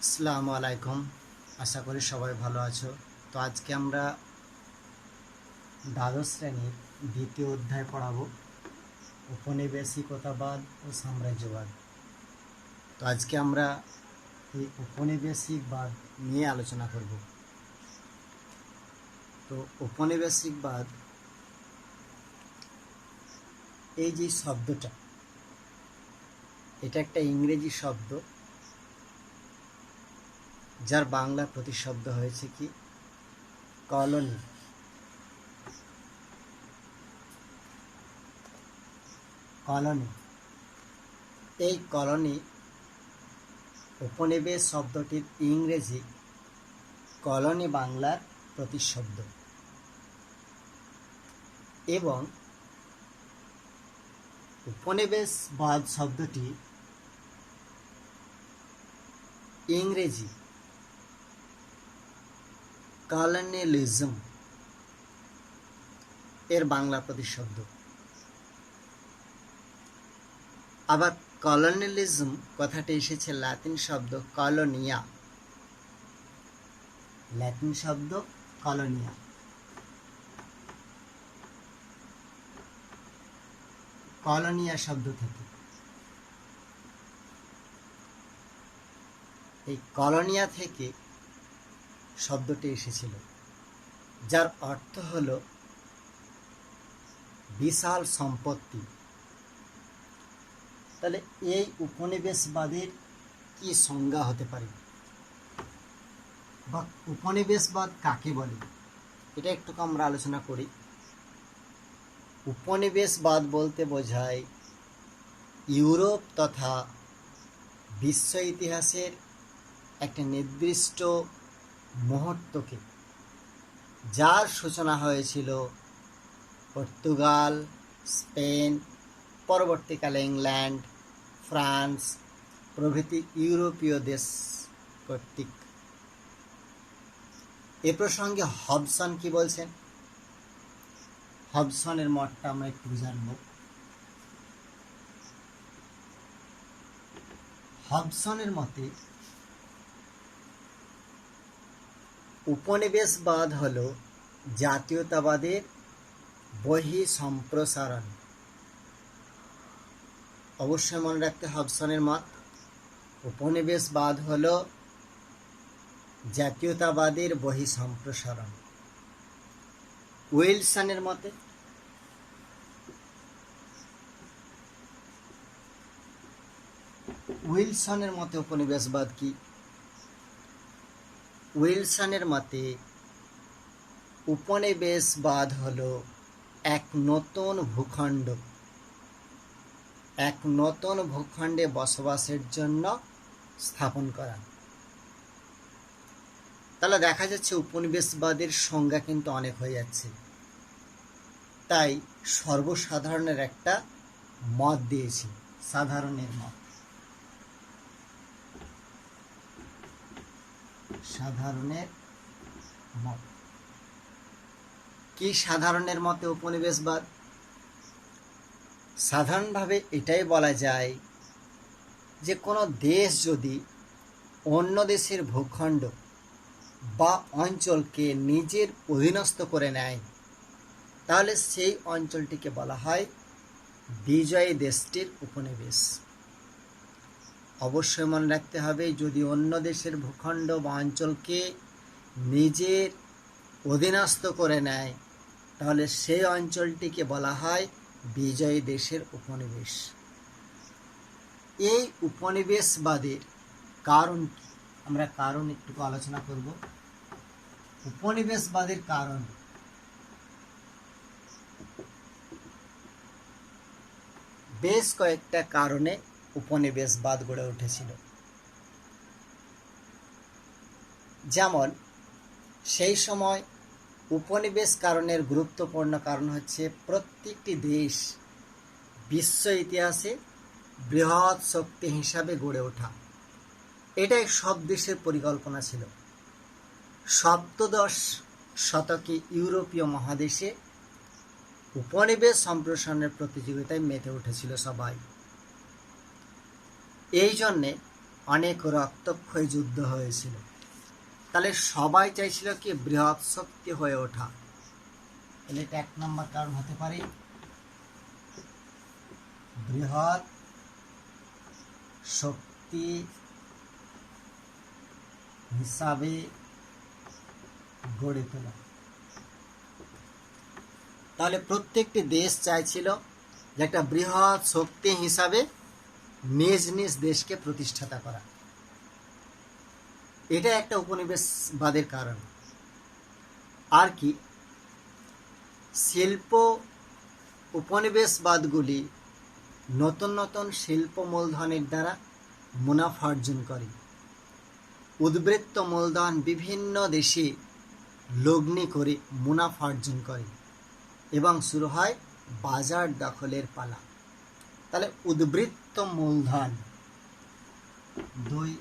আসসালামু আলাইকুম। আশা করি সবাই ভালো আছো। তো আজকে আমরা দ্বাদশ শ্রেণীর দ্বিতীয় অধ্যায় পড়াবো, ঔপনিবেশিকতাবাদ ও সাম্রাজ্যবাদ। তো আজকে আমরা এই ঔপনিবেশিকবাদ নিয়ে আলোচনা করব। তো ঔপনিবেশিকবাদ এই যে শব্দটা, এটা একটা ইংরেজি শব্দ, যার বাংলা প্রতিশব্দ হয়েছে কি কলোনি। কলোনি, এই কলোনি উপনিবেশ শব্দটির ইংরেজি কলোনি বাংলার প্রতিশব্দ, এবং উপনিবেশবাদ শব্দটি ইংরেজি কলোনিয়ালিজম এর বাংলা প্রতিশব্দ। আবার কলোনিয়ালিজম কথাটি এসেছে ল্যাটিন শব্দ কলোনিয়া, ল্যাটিন শব্দ কলোনিয়া। কলোনিয়া শব্দ থেকে, এই কলোনিয়া থেকে শব্দটি এসেছিল, যার অর্থ হল বিশাল সম্পত্তি। তাহলে এই উপনিবেশবাদের কি সংজ্ঞা হতে পারে, বা উপনিবেশবাদ কাকে বলে, এটা একটু আমরা আলোচনা করি। উপনিবেশবাদ বলতে বোঝায় ইউরোপ তথা বিশ্ব ইতিহাসের একটা নির্দিষ্ট মুহূর্তকে, যার সূচনা হয়েছিল পর্তুগাল, স্পেন, পরবর্তীকালে ইংল্যান্ড, ফ্রান্স প্রভৃতি ইউরোপীয় দেশ কর্তৃক। এ প্রসঙ্গে হবসন কি বলছেন, হবসনের মতটা আমরা একটু জানব। হবসনের মতে উপনিবেশবাদ হল জাতীয়তাবাদের বহিঃসম্প্রসারণ। অবশ্যই মনে রাখতে হবসনের মত, উপনিবেশবাদ হল জাতীয়তাবাদের বহিঃসম্প্রসারণ। উইলসনের মতে উপনিবেশবাদ কি? উইলসনের মতে উপনিবেশবাদ হল এক নতুন ভূখণ্ডে বসবাসের জন্য স্থাপন করা। তাহলে দেখা যাচ্ছে উপনিবেশবাদের সংজ্ঞা কিন্তু অনেক হয়ে যাচ্ছে, তাই সর্বসাধারণের একটা মত দিয়েছি, সাধারণের মত। সাধারণের মত কি? সাধারণের মতে উপনিবেশবাদ সাধারণভাবে এটাই বলা যায় যে কোনো দেশ যদি অন্য দেশের ভূখণ্ড বা অঞ্চলকে নিজের অধীনস্থ করে নেয়, তাহলে সেই অঞ্চলটিকে বলা হয় বিজয়ী দেশটির উপনিবেশ। অবশ্যই মনে রাখতে হবে, যদি অন্য দেশের ভূখণ্ড বা অঞ্চলকে নিজের অধীনস্থ করে নেয়, তাহলে সেই অঞ্চলটিকে বলা হয় বিজয়ী দেশের উপনিবেশ। এই উপনিবেশবাদের কারণ কি, আমরা কারণ একটু আলোচনা করব। উপনিবেশবাদের কারণ, বেশ কয়েকটা কারণে উপনিবেশবাদ গড়ে উঠেছিল। যেমন সেই সময় উপনিবেশ কারণের গুরুত্বপূর্ণ কারণ হচ্ছে প্রত্যেকটি দেশ বিশ্ব ইতিহাসে বৃহৎ শক্তি হিসাবে গড়ে ওঠা। এটাই সব দেশের পরিকল্পনা ছিল। সপ্তদশ শতকে ইউরোপীয় মহাদেশে উপনিবেশ সম্প্রসারণের প্রতিযোগিতায় মেতে উঠেছিল সবাই। এই জন্যে অনেক রক্তক্ষয়ী যুদ্ধ হয়েছিল। তাহলে সবাই চাইছিল কি বৃহৎ শক্তি হয়ে ওঠা। তাহলে এটা 1 নম্বর কারণ হতে পারে, বৃহৎ শক্তি হিসাবে গড়ে তোলা। তাহলে প্রত্যেকটি দেশ চাইছিল যে একটা বৃহৎ শক্তি হিসাবে নিজ নিজ দেশকে প্রতিষ্ঠাতা করা। এটা একটা উপনিবেশবাদের কারণ। আর কি, শিল্প উপনিবেশবাদগুলি নতুন নতুন শিল্প মূলধনের দ্বারা মুনাফা অর্জন করে। উদ্বৃত্ত মূলধন বিভিন্ন দেশে লগ্নি করে মুনাফা অর্জন করে এবং শুরু হয় বাজার দখলের পালা। তাহলে উদ্বৃত্ত মূলধন, 2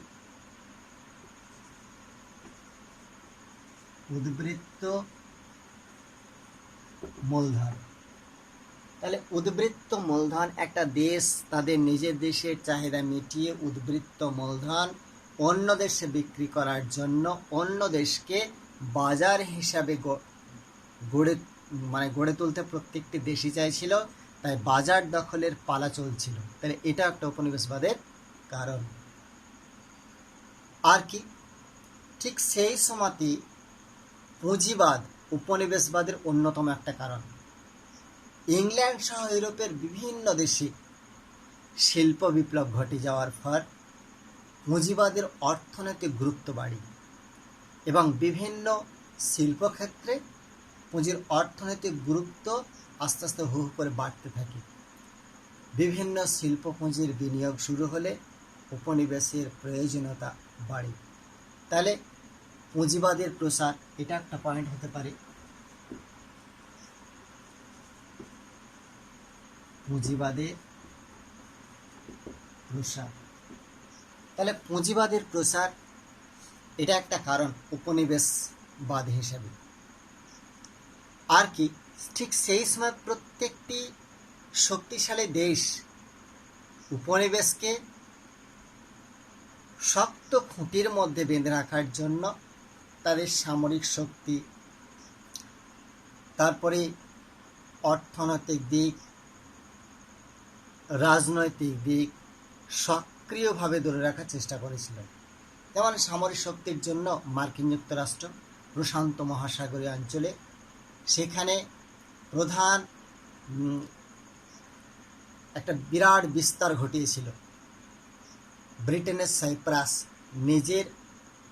উদ্বৃত্ত মূলধন। তাহলে উদ্বৃত্ত মূলধন, একটা দেশ তাদের নিজের দেশের চাহিদা মিটিয়ে উদ্বৃত্ত মূলধন অন্য দেশে বিক্রি করার জন্য অন্য দেশকে বাজার হিসাবে গড়ে তুলতে প্রত্যেকটি দেশই চাইছিল। তাই বাজার দখলের পালা চলছিল। তাহলে এটা একটা উপনিবেশবাদের কারণ। আর কি, ঠিক সেই সময়তে পুঁজিবাদ উপনিবেশবাদের অন্যতম একটা কারণ। ইংল্যান্ড সহ ইউরোপের বিভিন্ন দেশে শিল্প বিপ্লব ঘটে যাওয়ার ফল পুঁজিবাদের অর্থনৈতিক গুরুত্ব বাড়ে এবং বিভিন্ন শিল্পক্ষেত্রে পুঁজির অর্থনৈতিক গুরুত্ব আস্তে আস্তে হু হু করে বাড়তে থাকে। বিভিন্ন শিল্প পুঁজির বিনিয়োগ শুরু হলে উপনিবেশের প্রয়োজনীয়তা বাড়ে। তাহলে পুঁজিবাদের প্রসার, এটা একটা পয়েন্ট হতে পারে। পুঁজিবাদের প্রসার, তাহলে পুঁজিবাদের প্রসার এটা একটা কারণ উপনিবেশবাদ হিসেবে। আর কি, ঠিক সেই সময় প্রত্যেকটি শক্তিশালী দেশ উপনিবেশকে শক্ত খুঁটির মধ্যে বেঁধে রাখার জন্য তাদের সামরিক শক্তি, তারপরে অর্থনৈতিক দিক, রাজনৈতিক দিক সক্রিয়ভাবে ধরে রাখার চেষ্টা করেছিল। যেমন সামরিক শক্তির জন্য মার্কিন যুক্তরাষ্ট্র প্রশান্ত মহাসাগরীয় অঞ্চলে, সেখানে প্রধান একটা বিরাট বিস্তার ঘটিয়েছিল। ব্রিটেনের সাইপ্রাস নিজের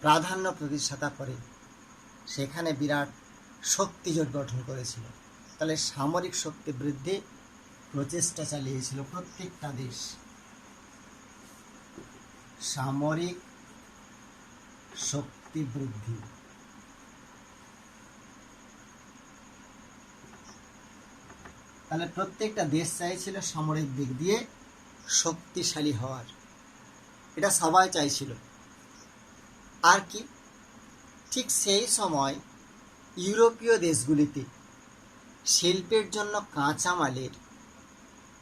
প্রাধান্য প্রতিষ্ঠাতা করে সেখানে বিরাট শক্তিজোট গঠন করেছিল। তাহলে সামরিক শক্তি বৃদ্ধি প্রচেষ্টা চালিয়েছিল প্রত্যেকটা দেশ। সামরিক শক্তি বৃদ্ধি, তাহলে প্রত্যেকটা দেশ চাইছিল সামরিক দিক দিয়ে শক্তিশালী হওয়ার, এটা সবাই চাইছিল। আর কি, ঠিক সেই সময় ইউরোপীয় দেশগুলিতে শিল্পের জন্য কাঁচামালের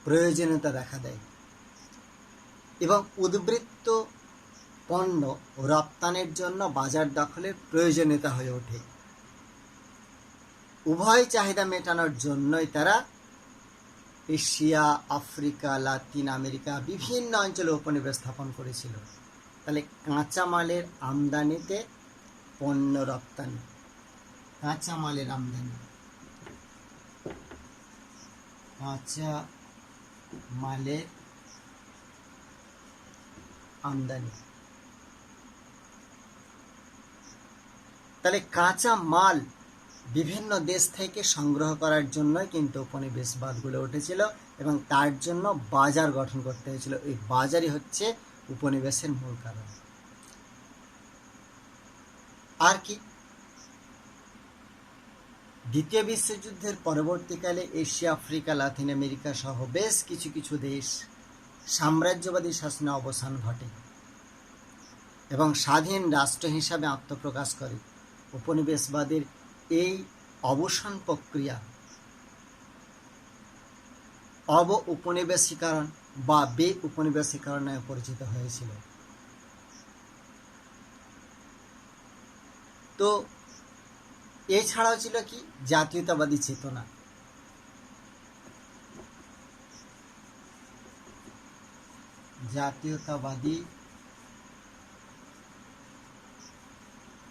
প্রয়োজনীয়তা দেখা দেয় এবং উদ্বৃত্ত পণ্য রপ্তানির জন্য বাজার দখলের প্রয়োজনীয়তা হয়ে ওঠে। উভয় চাহিদা মেটানোর জন্যই তারা এশিয়া, আফ্রিকা, লাতিন আমেরিকা বিভিন্ন অঞ্চলে উপনিবেশ স্থাপন করেছিল। তাহলে কাঁচামালের আমদানিতে পণ্য রপ্তানি, কাঁচামালের আমদানি, কাঁচামালের আমদানি। তাহলে কাঁচা মাল বিভিন্ন দেশ থেকে সংগ্রহ করার জন্যই কিন্তু উপনিবেশবাদ গড়ে উঠেছিল এবং তার জন্য বাজার গঠন করতে হয়েছিল। এই বাজারই হচ্ছে উপনিবেশের মূল কারণ। আর কি, দ্বিতীয় বিশ্বযুদ্ধের পরবর্তীকালে এশিয়া, আফ্রিকা, লাতিন আমেরিকা সহ বেশ কিছু কিছু দেশ সাম্রাজ্যবাদী শাসনে অবসান ঘটে এবং স্বাধীন রাষ্ট্র হিসাবে আত্মপ্রকাশ করে। উপনিবেশবাদের এই অবসান প্রক্রিয়া অব উপনিবেশীকরণ বা বে উপনিবেশীকরণ নামে পরিচিত হয়েছিল। তো এছাড়াও ছিল কি জাতীয়তাবাদী চেতনা। জাতীয়তাবাদী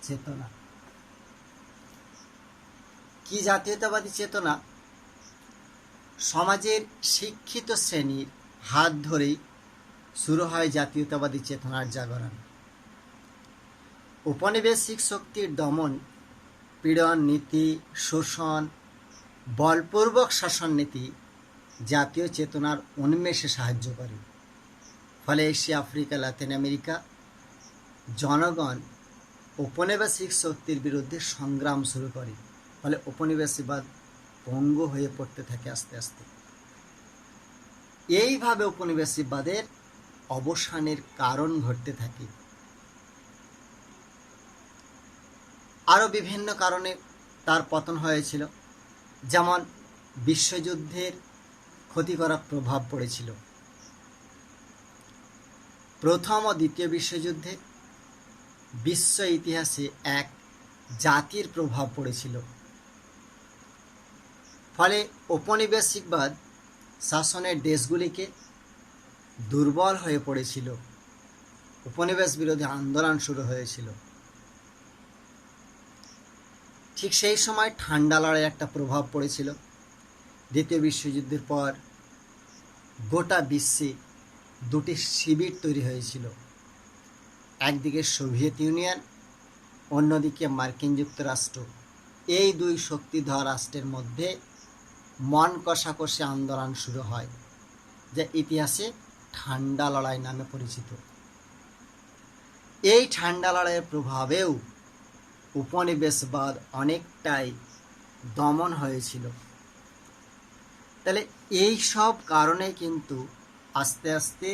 চেতনা কি? জাতীয়তাবাদী চেতনা সমাজের শিক্ষিত শ্রেণীর হাত ধরেই শুরু হয় জাতীয়তাবাদী চেতনার জাগরণ। উপনিবেশিক শক্তির দমন, পীড়ন নীতি, শোষণ, বলপূর্বক শাসন নীতি জাতীয় চেতনার উন্মেষে সাহায্য করে। ফলে এশিয়া, আফ্রিকা, লাতিন আমেরিকা জনগণ উপনিবেশিক শক্তির বিরুদ্ধে সংগ্রাম শুরু করে। ফলে উপনিবেশবাদ পঙ্গু হয়ে পড়তে থাকে আস্তে আস্তে। এইভাবে উপনিবেশবাদের অবসানের কারণ ঘটতে থাকে। আরও বিভিন্ন কারণে তার পতন হয়েছিল, যেমন বিশ্বযুদ্ধের ক্ষতিকর প্রভাব পড়েছিল। প্রথম ও দ্বিতীয় বিশ্বযুদ্ধে বিশ্ব ইতিহাসে এক জাতির প্রভাব পড়েছিল। ফলে ঔপনিবেশিকবাদ শাসনের দেশগুলিকে দুর্বল হয়ে পড়েছিল। উপনিবেশ বিরোধী আন্দোলন শুরু হয়েছিল। ঠিক সেই সময় ঠান্ডা লড়াইয়ের একটা প্রভাব পড়েছিল। দ্বিতীয় বিশ্বযুদ্ধের পর গোটা বিশ্বে দুটি শিবির তৈরি হয়েছিল। একদিকে সোভিয়েত ইউনিয়ন, অন্যদিকে মার্কিন যুক্তরাষ্ট্র। এই দুই শক্তিধর রাষ্ট্রের মধ্যে মন কষাকষি আন্দোলন শুরু হয়, যা ইতিহাসে ঠান্ডা লড়াই নামে পরিচিত। এই ঠান্ডা লড়াইয়ের প্রভাবেও উপনিবেশবাদ অনেকটাই দমন হয়েছিল। তাহলে এই সব কারণে কিন্তু আস্তে আস্তে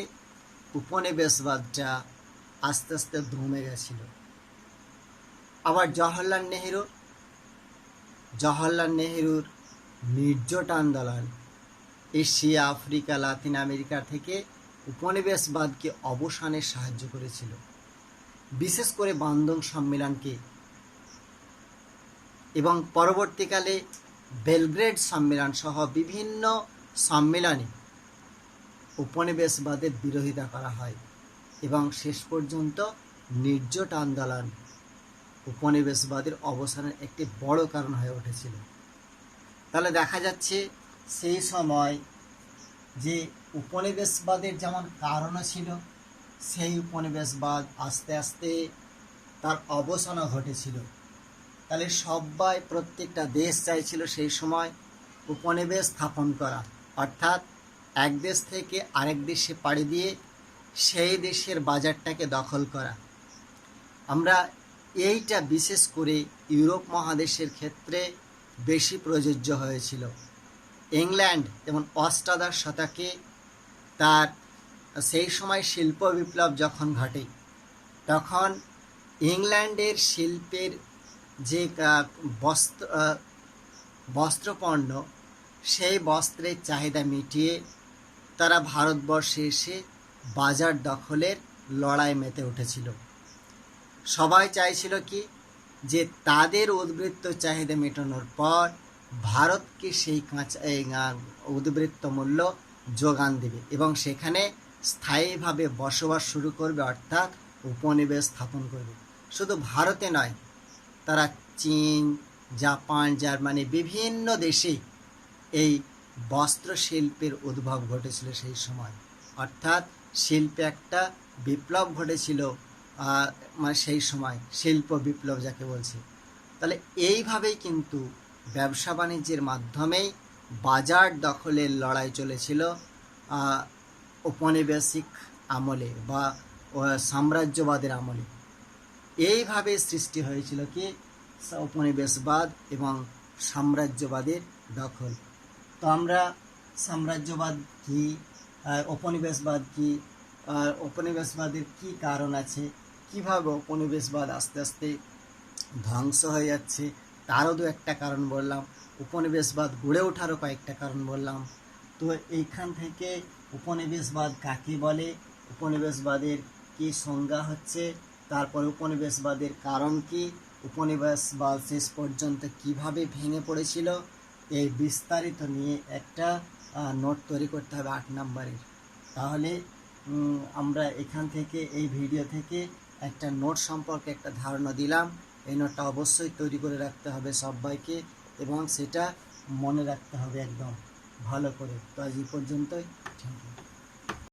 উপনিবেশবাদটা আস্তে আস্তে দমে গেছিল। আবার জওহরলাল নেহেরুর নির্জোট আন্দোলন এশিয়া, আফ্রিকা, লাতিন আমেরিকা থেকে উপনিবেশবাদকে অবসানে সাহায্য করেছিল। বিশেষ করে বান্দং সম্মেলনকে এবং পরবর্তীকালে বেলগ্রেড সম্মেলন সহ বিভিন্ন সম্মেলনে উপনিবেশবাদের বিরোধিতা করা হয় এবং শেষ পর্যন্ত নির্জোট আন্দোলন উপনিবেশবাদের অবসানের একটি বড় কারণ হয়ে উঠেছিল। তাহলে দেখা যাচ্ছে সেই সময় যে উপনিবেশবাদের যেমন কারণও ছিল, সেই উপনিবেশবাদ আস্তে আস্তে তার অবসানও ঘটেছিল। তাহলে সবাই, প্রত্যেকটা দেশ চাইছিল সেই সময় উপনিবেশ স্থাপন করা, অর্থাৎ এক দেশ থেকে আরেক দেশে পাড়ি দিয়ে সেই দেশের বাজারটাকে দখল করা। আমরা এইটা বিশেষ করে ইউরোপ মহাদেশের ক্ষেত্রে বেশি প্রযোজ্য হয়েছিল। ইংল্যান্ড যেমন অষ্টাদশ শতকে তার সেই সময় শিল্প বিপ্লব যখন ঘটে, তখন ইংল্যান্ডের শিল্পের যে বস্ত্রপণ্য, সেই বস্ত্রের চাহিদা মিটিয়ে তারা ভারতবর্ষে এসে বাজার দখলের লড়াই মেতে উঠেছিল। সবাই চাইছিল কি, যে তাদের উদ্বৃত্ত চাহিদা মেটানোর পর ভারতকে সেই উদ্বৃত্ত মূল্য যোগান দেবে এবং সেখানে স্থায়ীভাবে বসবাস শুরু করবে, অর্থাৎ উপনিবেশ স্থাপন করবে। শুধু ভারতে নয়, তারা চীন, জাপান, জার্মানি বিভিন্ন দেশে এই বস্ত্র শিল্পের উদ্ভব ঘটেছিল সেই সময়। অর্থাৎ শিল্পে একটা বিপ্লব ঘটেছিল, সেই সময় শিল্প বিপ্লব যাকে বলছে। তাহলে এইভাবেই কিন্তু ব্যবসা বাণিজ্যের মাধ্যমেই বাজার দখলের লড়াই চলেছিল ঔপনিবেশিক আমলে বা সাম্রাজ্যবাদের আমলে। এইভাবে সৃষ্টি হয়েছিল কি, উপনিবেশবাদ এবং সাম্রাজ্যবাদের দখল। তো আমরা সাম্রাজ্যবাদ কি, উপনিবেশবাদ কি, উপনিবেশবাদের কি কারণ আছে, কিভাবে উপনিবেশবাদ আস্তে আস্তে ধ্বংস হয়ে যাচ্ছে তারও দু একটা কারণ বললাম, উপনিবেশবাদ গড়ে ওঠারও কয়েকটা কারণ বললাম। তো এইখান থেকে উপনিবেশবাদ কাকে বলে, উপনিবেশবাদের কি সংজ্ঞা হচ্ছে, তারপর উপনিবেশবাদের কারণ কি, উপনিবেশ বা শেষ পর্যন্ত কিভাবে ভেঙে পড়েছিল, এই বিস্তারিত নিয়ে একটা নোট তৈরি করতে হবে 8 নম্বরের। তাহলে আমরা এখান থেকে এই ভিডিও থেকে একটা নোট সম্পর্কে একটা ধারণা দিলাম। এই নোটটা অবশ্যই তৈরি করে রাখতে হবে সবাইকে এবং সেটা মনে রাখতে হবে একদম ভালো করে। তো আজ এই পর্যন্তই। Thank you.